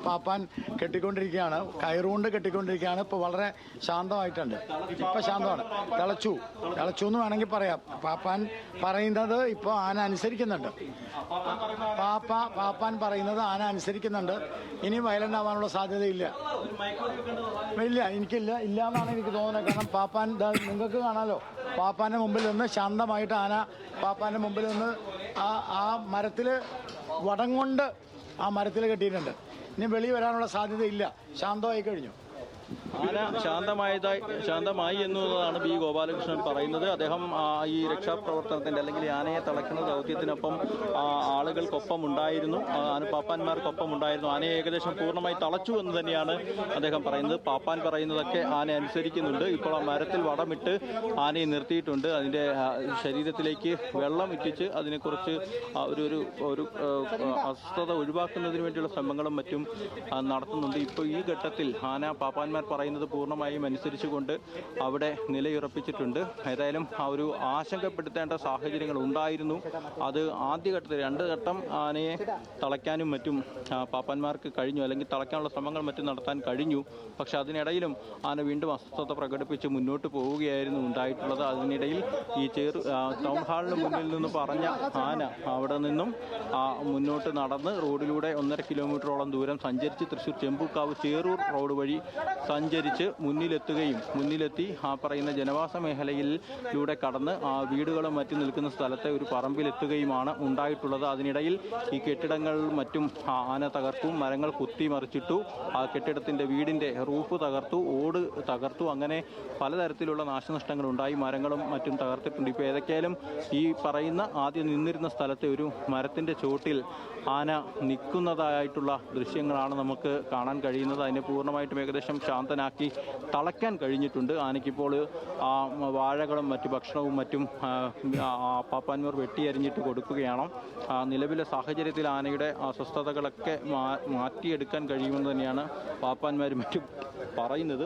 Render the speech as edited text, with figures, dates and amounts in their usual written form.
പാപ്പാൻ കെട്ടിക്കൊണ്ടിരിക്കുകയാണ്, കയറുകൊണ്ട് കെട്ടിക്കൊണ്ടിരിക്കുകയാണ്. ഇപ്പോൾ വളരെ ശാന്തമായിട്ടുണ്ട്, ഇപ്പം ശാന്തമാണ്. തിളച്ചു എന്ന് വേണമെങ്കിൽ പറയാം. പാപ്പാൻ പറയുന്നത് ഇപ്പോൾ ആന അനുസരിക്കുന്നുണ്ട്. പാപ്പാൻ പറയുന്നത് ആന അനുസരിക്കുന്നുണ്ട്. ഇനി വയലൻ്റ് ആവാനുള്ള സാധ്യതയില്ല. എനിക്കില്ല എന്നാണ് എനിക്ക് തോന്നുന്നത്. കാരണം പാപ്പാൻ നിങ്ങൾക്ക് കാണാമല്ലോ, പാപ്പാൻ്റെ മുമ്പിൽ നിന്ന് ശാന്തമായിട്ട് ആന പാപ്പാൻ്റെ മുമ്പിൽ നിന്ന് ആ മരത്തിൽ വടം കൊണ്ട് ആ മരത്തിൽ കെട്ടിയിട്ടുണ്ട്. ഇനി വെളി വരാനുള്ള സാധ്യതയില്ല, ശാന്തമായി കഴിഞ്ഞു. ആന ശാന്തമായി എന്നുള്ളതാണ് ബി ഗോപാലകൃഷ്ണൻ പറയുന്നത്. അദ്ദേഹം ഈ രക്ഷാപ്രവർത്തനത്തിൻ്റെ അല്ലെങ്കിൽ ആനയെ തളയ്ക്കുന്ന ദൗത്യത്തിനൊപ്പം ആളുകൾക്കൊപ്പം ഉണ്ടായിരുന്നു, പാപ്പാന്മാർക്കൊപ്പം ഉണ്ടായിരുന്നു. ആനയെ ഏകദേശം പൂർണ്ണമായി തളച്ചു എന്ന് തന്നെയാണ് അദ്ദേഹം പറയുന്നത്. പാപ്പാൻ പറയുന്നതൊക്കെ ആന അനുസരിക്കുന്നുണ്ട്. ഇപ്പോൾ ആ മരത്തിൽ വടമിട്ട് ആനയെ നിർത്തിയിട്ടുണ്ട്. അതിൻ്റെ ശരീരത്തിലേക്ക് വെള്ളം ഇറ്റിച്ച് അതിനെക്കുറിച്ച് ഒരു അസ്വസ്ഥത ഒഴിവാക്കുന്നതിന് വേണ്ടിയുള്ള ശ്രമങ്ങളും മറ്റും നടത്തുന്നുണ്ട്. ഇപ്പോൾ ഈ ഘട്ടത്തിൽ ആന പാപ്പാന്മാർ പറയുന്നത് പൂർണ്ണമായും അനുസരിച്ചുകൊണ്ട് അവിടെ നിലയുറപ്പിച്ചിട്ടുണ്ട്. ഏതായാലും ആ ഒരു ആശങ്കപ്പെടുത്തേണ്ട സാഹചര്യങ്ങൾ ഉണ്ടായിരുന്നു. അത് ആദ്യഘട്ടത്തിൽ 2 ഘട്ടം ആനയെ തളയ്ക്കാനും മറ്റും പാപ്പാന്മാർക്ക് കഴിഞ്ഞു, അല്ലെങ്കിൽ തളയ്ക്കാനുള്ള ശ്രമങ്ങൾ മറ്റും നടത്താൻ കഴിഞ്ഞു. പക്ഷെ അതിനിടയിലും ആന വീണ്ടും അസ്വസ്ഥത പ്രകടിപ്പിച്ച് മുന്നോട്ട് പോവുകയായിരുന്നു ഉണ്ടായിട്ടുള്ളത്. അതിനിടയിൽ ഈ ടൗൺ ഹാളിന് മുന്നിൽ നിന്ന് പറഞ്ഞ ആന അവിടെ നിന്നും മുന്നോട്ട് നടന്ന് റോഡിലൂടെ 1.5 കിലോമീറ്ററോളം ദൂരം സഞ്ചരിച്ച് തൃശ്ശൂർ ചെമ്പൂക്കാവ് ചേറൂർ റോഡ് വഴി സഞ്ചരിച്ച് മുന്നിലെത്തി ആ പറയുന്ന ജനവാസ മേഖലയിലൂടെ കടന്ന് ആ വീടുകളും മറ്റും നിൽക്കുന്ന സ്ഥലത്തെ ഒരു പറമ്പിലെത്തുകയുമാണ് ഉണ്ടായിട്ടുള്ളത്. അതിനിടയിൽ ഈ കെട്ടിടങ്ങൾ മറ്റും ആന തകർത്തു, മരങ്ങൾ കുത്തിമറിച്ചിട്ടു, ആ കെട്ടിടത്തിൻ്റെ വീടിൻ്റെ റൂഫ് തകർത്തു, ഓട് തകർത്തു. അങ്ങനെ പലതരത്തിലുള്ള നാശനഷ്ടങ്ങൾ ഉണ്ടായി. മരങ്ങളും മറ്റും തകർത്തിട്ടുണ്ട്. ഇപ്പോൾ ഏതൊക്കെയാലും ഈ പറയുന്ന ആദ്യം നിന്നിരുന്ന സ്ഥലത്തെ ഒരു മരത്തിൻ്റെ ചോട്ടിൽ ആന നിൽക്കുന്നതായിട്ടുള്ള ദൃശ്യങ്ങളാണ് നമുക്ക് കാണാൻ കഴിയുന്നത്. അതിനെ പൂർണ്ണമായിട്ടും ഏകദേശം ശാന്തനാക്കി തളയ്ക്കാൻ കഴിഞ്ഞിട്ടുണ്ട്. ആനയ്ക്കിപ്പോൾ വാഴകളും മറ്റു ഭക്ഷണവും മറ്റും പാപ്പാന്മാർ വെട്ടിയരിഞ്ഞിട്ട് കൊടുക്കുകയാണ്. നിലവിലെ സാഹചര്യത്തിൽ ആനയുടെ അസ്വസ്ഥതകളൊക്കെ മാറ്റിയെടുക്കാൻ കഴിയുമെന്ന് തന്നെയാണ് പാപ്പാന്മാരും മറ്റും പറയുന്നത്.